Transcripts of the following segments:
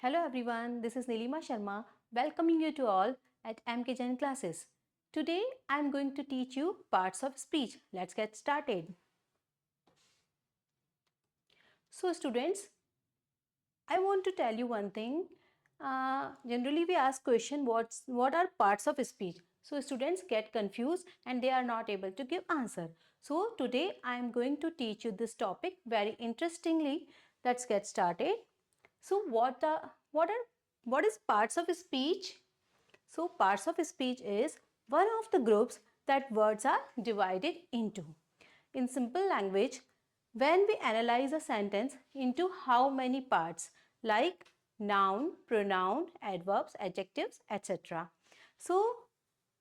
Hello everyone, this is Neelima Sharma welcoming you to all at MK Jain classes. Today I am going to teach you parts of speech. Let's get started. So students, I want to tell you one thing. Generally we ask question what are parts of speech. So students get confused and they are not able to give answer. So today I am going to teach you this topic very interestingly. Let's get started. So what is parts of speech? So parts of speech is one of the groups that words are divided into. In simple language, when we analyze a sentence into how many parts like noun, pronoun, adverbs, adjectives, etc. So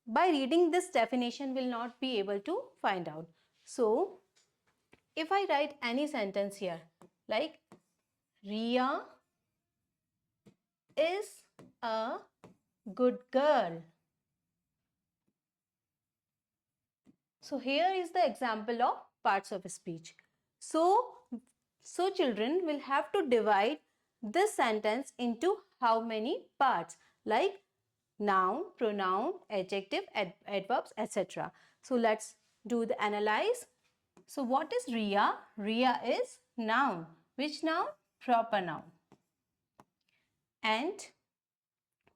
by reading this definition will not be able to find out. So if I write any sentence here like Ria is a good girl. So here is the example of parts of speech. So children will have to divide this sentence into how many parts like noun, pronoun, adjective, adverbs, etc. So let's do the analyze. So what is Ria? Ria is noun. Which noun? Proper noun. And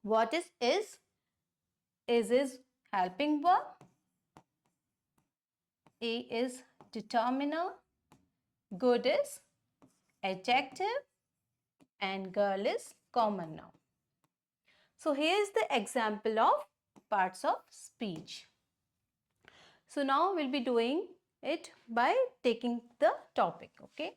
what is is? Is helping verb. A is determiner. Good is adjective and girl is common noun. So here is the example of parts of speech. So now we'll be doing it by taking the topic, okay?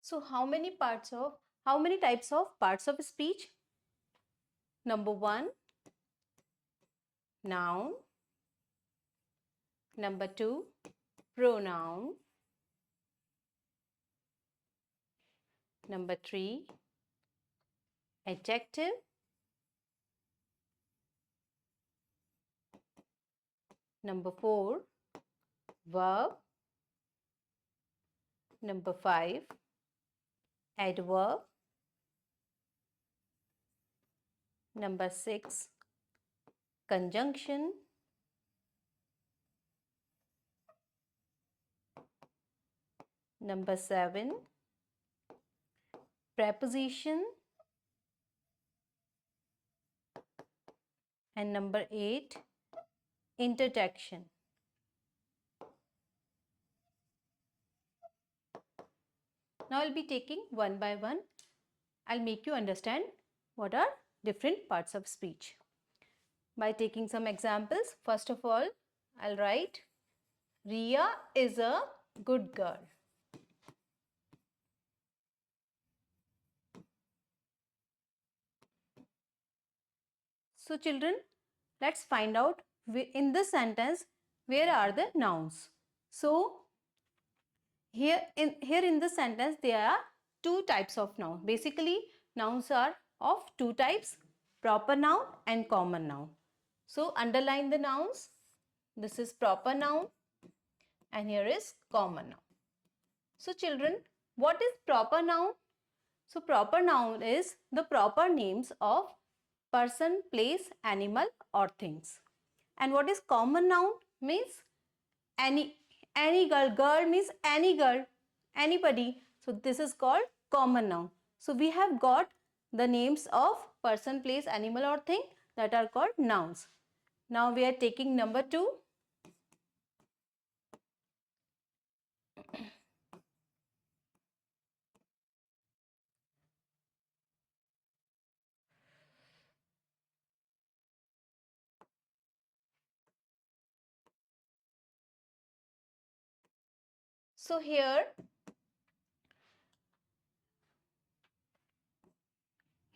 So how many types of parts of speech? Number 1, noun. Number 2, pronoun. Number 3, adjective. Number 4, verb. Number 5, adverb. Number 6, conjunction. Number 7, preposition. And number 8, interjection. Now I'll be taking one by one. I'll make you understand what are different parts of speech. By taking some examples, first of all, I'll write Ria is a good girl. So children, let's find out in this sentence where are the nouns. So here in this sentence there are two types of noun. Basically nouns are of two types, proper noun and common noun. So underline the nouns. This is proper noun and here is common noun. So children, what is proper noun? So proper noun is the proper names of person, place, animal or things. And what is common noun? Means any girl. Girl means any girl, anybody. So this is called common noun. So we have got the names of person, place, animal or thing that are called nouns. Now we are taking number 2. So here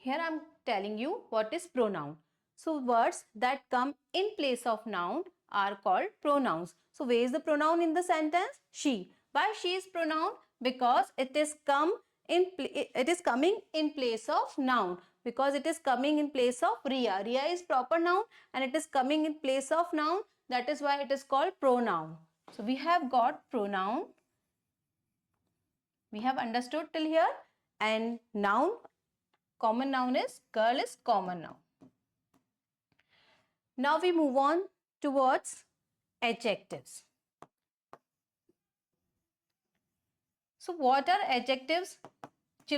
I am telling you what is pronoun. So words that come in place of noun are called pronouns. So where is the pronoun in the sentence? She. Why she is pronoun? Because it is coming in place of noun, because it is coming in place of Riya. Riya is proper noun and it is coming in place of noun. That is why it is called pronoun. So we have got pronoun. We have understood till here. And noun, common noun is girl is common noun. Now we move on towards adjectives. So what are adjectives? They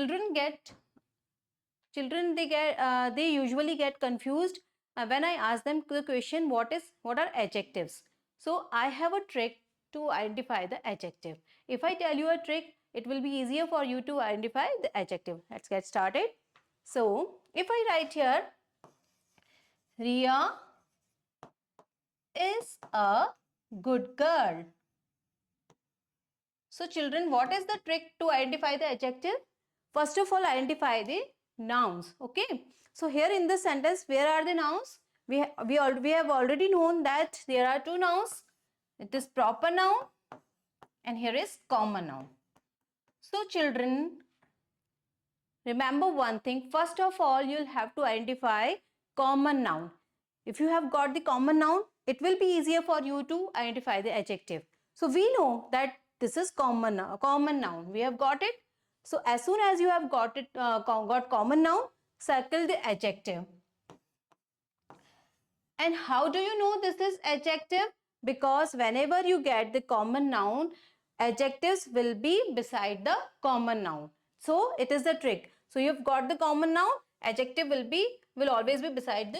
usually get confused when I ask them the question, what are adjectives? So I have a trick to identify the adjective. If I tell you a trick, it will be easier for you to identify the adjective. Let's get started. So if I write here, Riya is a good girl. So children, what is the trick to identify the adjective? First of all, identify the nouns. Okay. So here in this sentence, where are the nouns? We have already known that there are two nouns. It is proper noun and here is common noun. So children, remember one thing. First of all, you'll have to identify common noun. If you have got the common noun, it will be easier for you to identify the adjective. So we know that this is common noun. We have got it. So as soon as you have got common noun, circle the adjective. And how do you know this is adjective? Because whenever you get the common noun, adjectives will be beside the common noun. So it is the trick. So you've got the common noun, adjective will always be beside the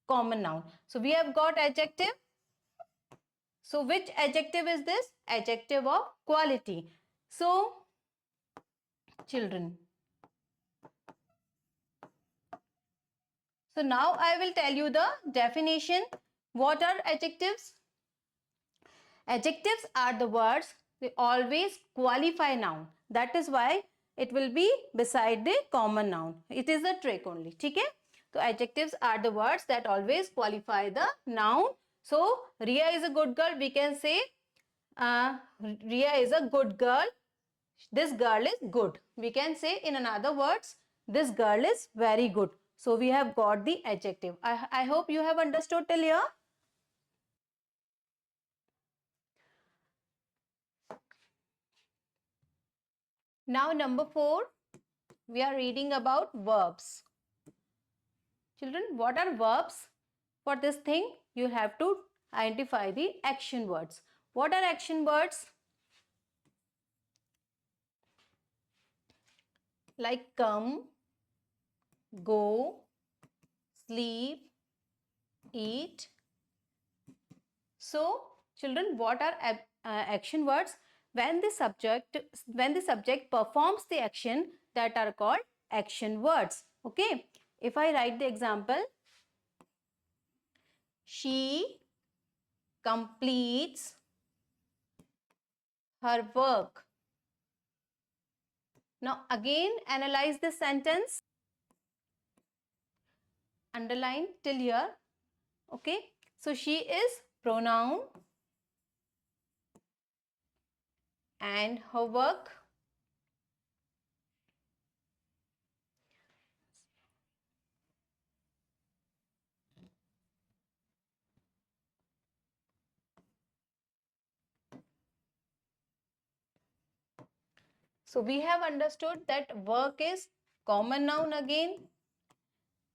common noun. So we have got adjective. So which adjective is this? Adjective of quality. So children. So now I will tell you the definition. What are adjectives? Adjectives are the words, they always qualify noun. That is why it will be beside the common noun. It is a trick only. Okay? So adjectives are the words that always qualify the noun. So Riya is a good girl. We can say Riya is a good girl. This girl is good. We can say in another words, this girl is very good. So we have got the adjective. I hope you have understood till here. Now number 4, we are reading about verbs. Children, what are verbs? For this thing, you have to identify the action words. What are action words? Like come, go, sleep, eat. So, children, what are action words? When the subject performs the action, that are called action words. Okay. If I write the example, she completes her work. Now again analyze the sentence. Underline till here. Okay. So she is pronoun and her work. So we have understood that work is common noun again.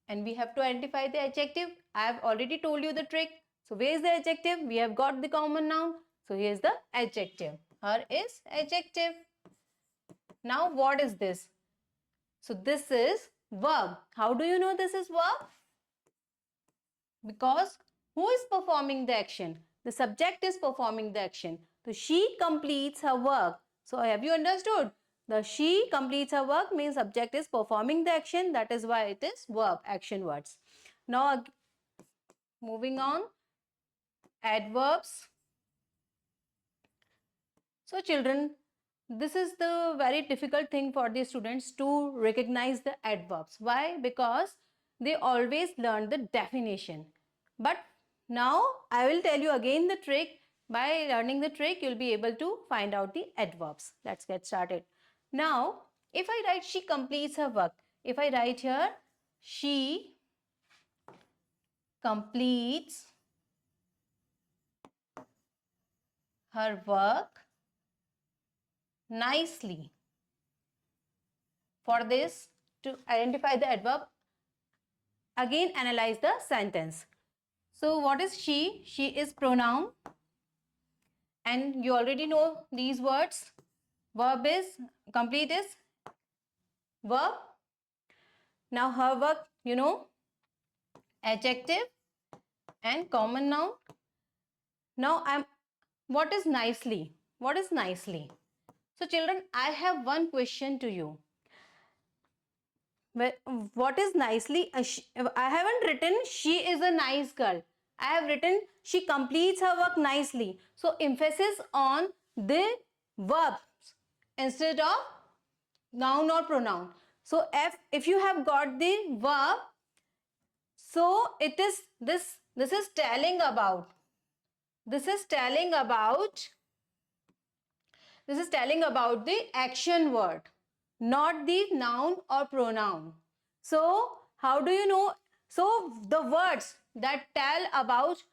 And we have to identify the adjective. I have already told you the trick. So where is the adjective? We have got the common noun. So here is the adjective. Her is adjective. Now what is this? So this is verb. How do you know this is verb? Because who is performing the action? The subject is performing the action. So she completes her work. So have you understood? The she completes her work means subject is performing the action. That is why it is verb, action words. Now moving on, adverbs. So children, this is the very difficult thing for the students to recognize the adverbs. Why? Because they always learn the definition. But Now I will tell you again the trick. By learning the trick, you'll be able to find out the adverbs. Let's get started. Now, if I write she completes her work, if I write here, she completes her work nicely. For this, to identify the adverb, again analyze the sentence. So what is she? She is pronoun, and you already know these words. Verb is, complete is verb. Now her work, you know, adjective and common noun. Now what is nicely? What is nicely? So children, I have one question to you. What is nicely? I haven't written she is a nice girl. I have written she completes her work nicely. So emphasis on the verbs instead of noun or pronoun. So if you have got the verb, so it is this is telling about the action word, not the noun or pronoun. So how do you know? So the words that tell about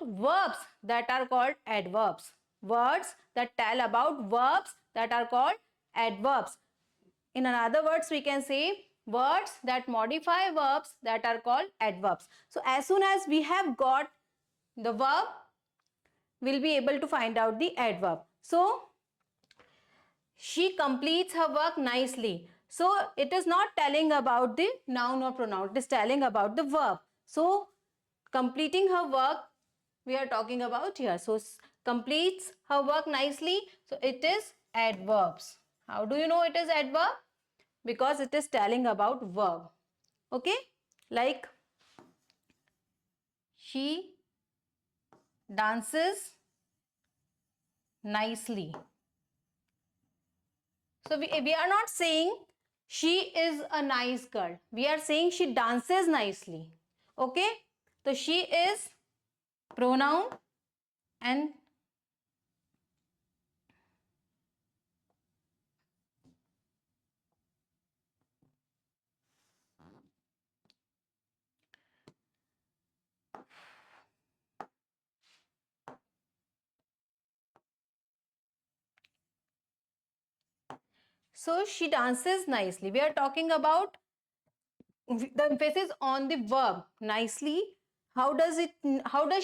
verbs that are called adverbs. Words that tell about verbs that are called adverbs. In other words, we can say words that modify verbs that are called adverbs. So as soon as we have got the verb, we'll be able to find out the adverb. So she completes her work nicely. So it is not telling about the noun or pronoun. It is telling about the verb. So completing her work, we are talking about here. So completes her work nicely. So it is adverbs. How do you know it is adverb? Because it is telling about verb. Okay? Like she dances nicely. So we are not saying she is a nice girl. We are saying she dances nicely. Okay? So she is pronoun, and so she dances nicely. We are talking about the emphasis on the verb nicely. How does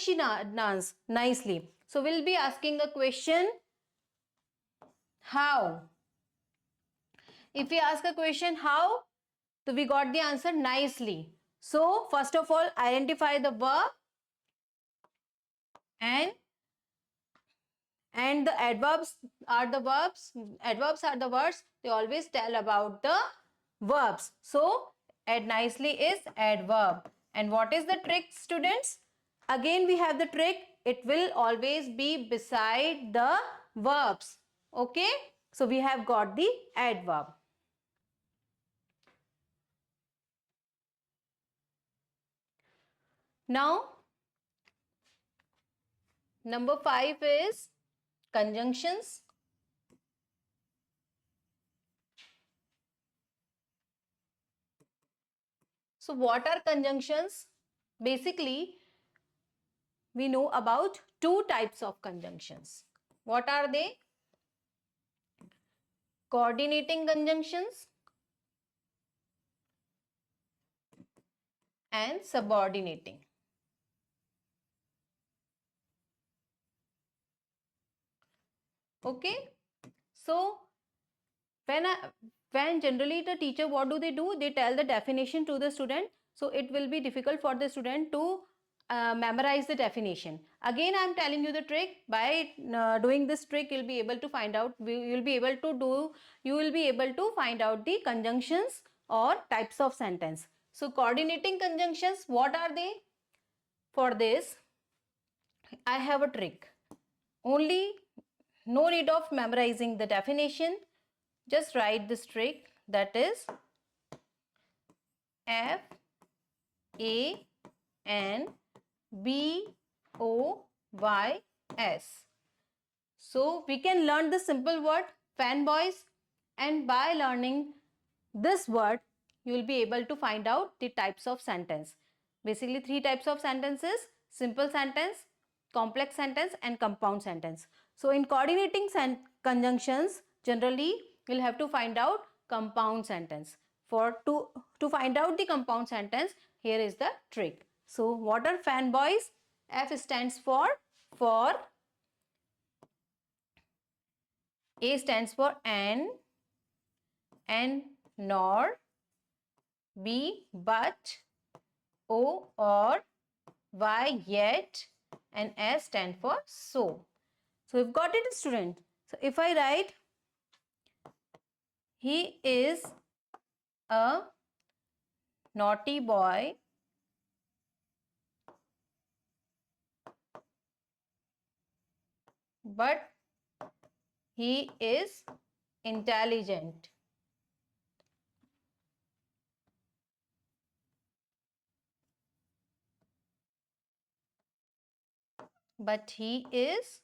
she dance nicely? So we'll be asking a question, how? If we ask a question how, so we got the answer nicely. So first of all, identify the verb, and the adverbs are the words, they always tell about the verbs. So add nicely is adverb. And what is the trick, students? Again we have the trick, it will always be beside the verbs. Okay, so we have got the adverb. Now number 5 is conjunctions. So what are conjunctions? Basically, we know about two types of conjunctions. What are they? Coordinating conjunctions and subordinating. Okay, so when generally the teacher, what do? They tell the definition to the student, so it will be difficult for the student to memorize the definition. Again I am telling you the trick. By doing this trick, you'll be able to find out, you will be able to find out the conjunctions or types of sentence. So coordinating conjunctions, what are they? For this I have a trick. Only no need of memorizing the definition. Just write this trick, that is F A N B-O-Y-S. So we can learn the simple word fanboys, and by learning this word you will be able to find out the types of sentence. Basically three types of sentences: simple sentence, complex sentence and compound sentence. So in coordinating conjunctions generally you'll have to find out compound sentence. To find out the compound sentence, here is the trick. So what are fanboys? F stands for, A stands for N nor, B but, O or, Y yet, and S stand for so. So we've got it, student. So if I write, he is a naughty boy, but he is intelligent. But he is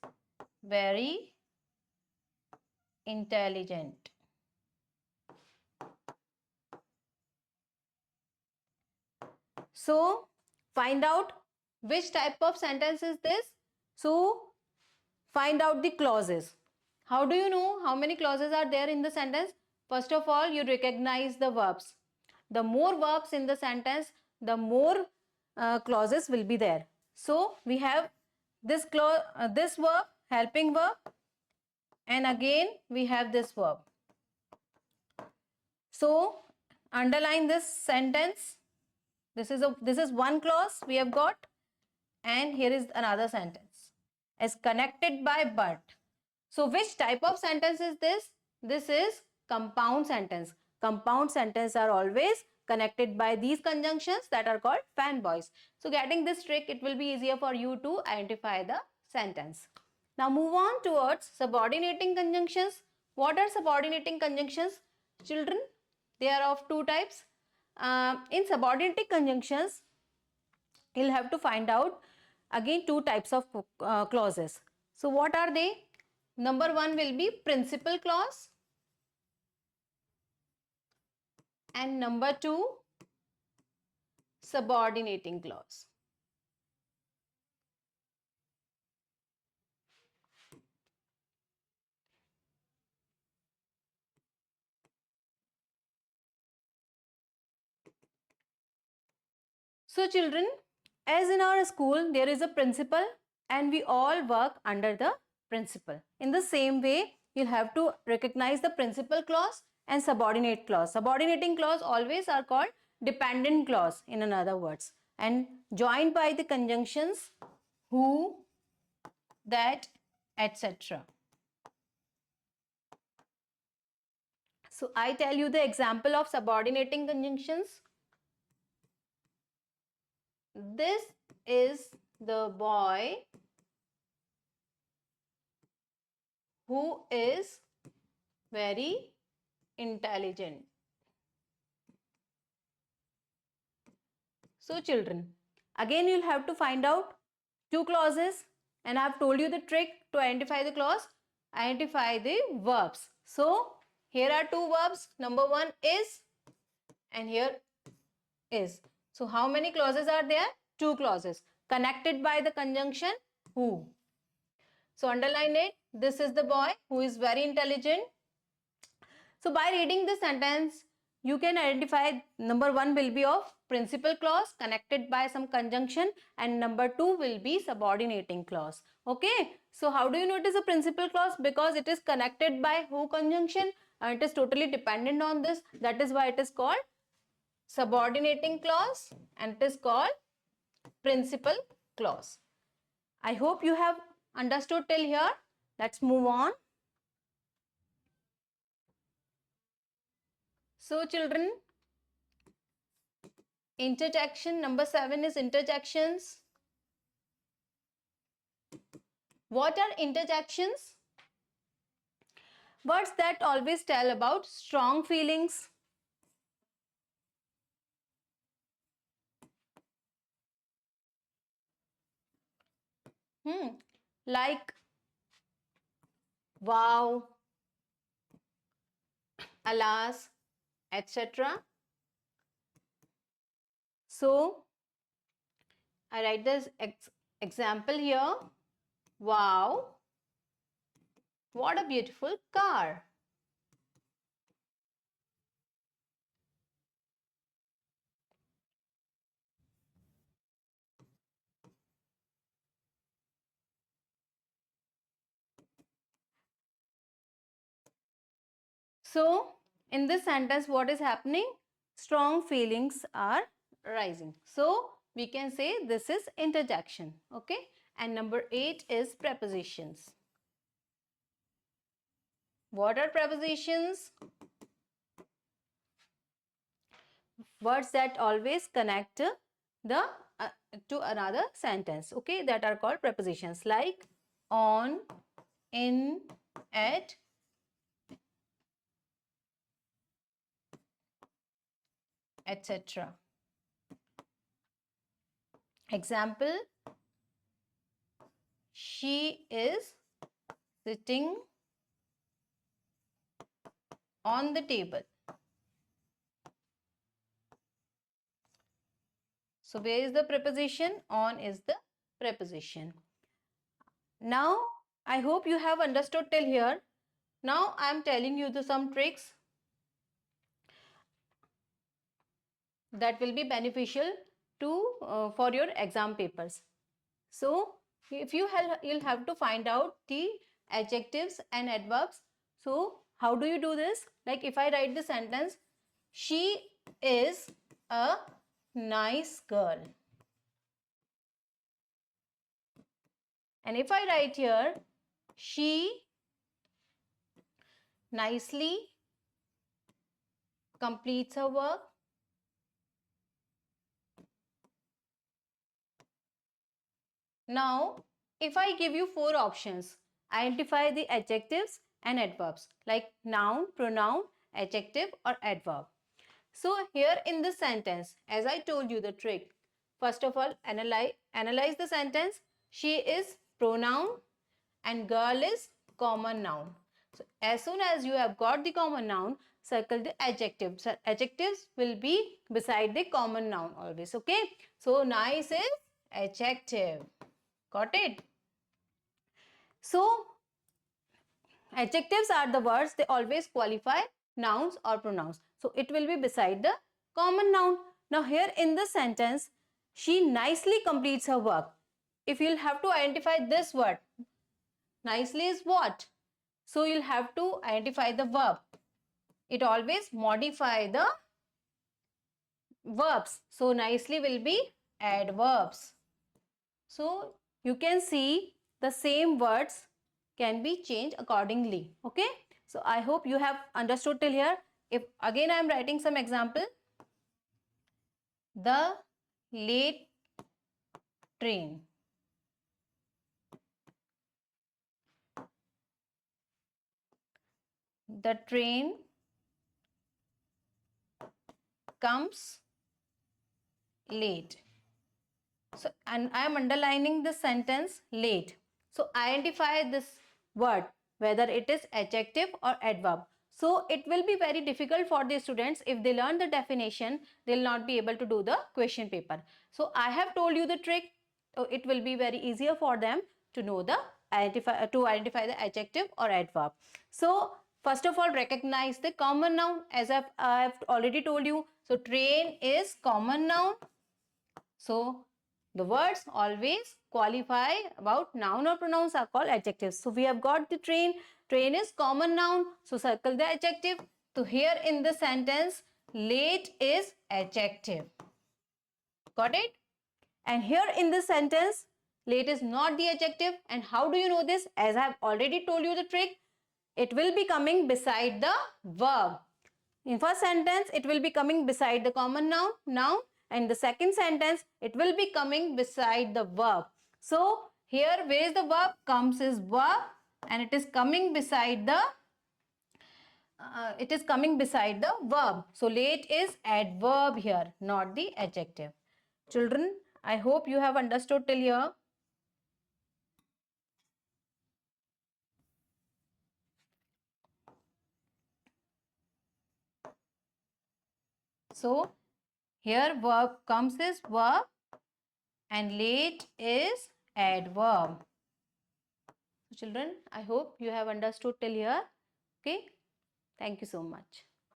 very intelligent. So find out which type of sentence is this. So find out the clauses. How do you know how many clauses are there in the sentence? First of all, you recognize the verbs. The more verbs in the sentence, the more clauses will be there. So we have this this verb, helping verb, and again we have this verb. So underline this sentence. This is one clause we have got, and here is another sentence as connected by but. So which type of sentence is this? This is compound sentence. Compound sentences are always connected by these conjunctions that are called fanboys. So getting this trick, it will be easier for you to identify the sentence. Now move on towards subordinating conjunctions. What are subordinating conjunctions? Children, they are of two types. In subordinating conjunctions, you'll have to find out again two types of clauses. So what are they? Number one will be principal clause, and number two, subordinating clause. So children, as in our school there is a principal and we all work under the principal. In the same way, you'll have to recognize the principal clause and subordinate clause. Subordinating clause always are called dependent clause in other words, and joined by the conjunctions who, that, etc. So I tell you the example of subordinating conjunctions. This is the boy who is very intelligent. So children, again you'll have to find out two clauses, and I have told you the trick to identify the clause. Identify the verbs. So here are two verbs. Number one is, and here is. So how many clauses are there? Two clauses connected by the conjunction who. So underline it. This is the boy who is very intelligent. So by reading this sentence, you can identify number one will be of principal clause connected by some conjunction, and number two will be subordinating clause. Okay. So how do you know it is a principal clause? Because it is connected by who conjunction and it is totally dependent on this. That is why it is called subordinating clause and it is called principal clause. I hope you have understood till here. Let's move on. So children, interjection number 7 is interjections. What are interjections? Words that always tell about strong feelings, Like wow, alas, etc. So I write this example here. Wow, what a beautiful car. So in this sentence, what is happening? Strong feelings are rising. So we can say this is interjection. Okay. And number 8 is prepositions. What are prepositions? Words that always connect the to another sentence. Okay. That are called prepositions, like on, in, at, etc. Example, she is sitting on the table. So where is the preposition? On is the preposition. Now I hope you have understood till here. Now I am telling you some tricks that will be beneficial to for your exam papers. So if you'll have to find out the adjectives and adverbs. So how do you do this? Like if I write the sentence, she is a nice girl. And if I write here, she nicely completes her work. Now, if I give you 4 options, identify the adjectives and adverbs like noun, pronoun, adjective or adverb. So here in this sentence, as I told you the trick, first of all, analyze the sentence. She is pronoun and girl is common noun. So as soon as you have got the common noun, circle the adjectives. So adjectives will be beside the common noun always. Okay. So nice is adjective. Got it? So adjectives are the words, they always qualify nouns or pronouns. So it will be beside the common noun. Now here in the sentence, she nicely completes her work. If you'll have to identify this word, nicely is what? So you'll have to identify the verb. It always modify the verbs. So nicely will be adverbs. So you can see the same words can be changed accordingly. Okay. So I hope you have understood till here. If again I am writing some example. The late train. The train comes late. So, and I am underlining the sentence late. So, identify this word, whether it is adjective or adverb. So, it will be very difficult for the students. If they learn the definition, they will not be able to do the question paper. So, I have told you the trick. So, it will be very easier for them to know the identify the adjective or adverb. So, first of all, recognize the common noun, as I've already told you. So, train is common noun. So the words always qualify about noun or pronouns are called adjectives. So we have got the train. Train is common noun. So circle the adjective. So here in the sentence, late is adjective. Got it? And here in this sentence, late is not the adjective. And how do you know this? As I have already told you the trick, it will be coming beside the verb. In first sentence, it will be coming beside the common noun, and the second sentence, it will be coming beside the verb. So here, where is the verb? Comes is verb, and it is coming beside the verb. So late is adverb here, not the adjective. Children, I hope you have understood till here. So here verb comes as verb and late is adverb. So children, I hope you have understood till here. Okay. Thank you so much.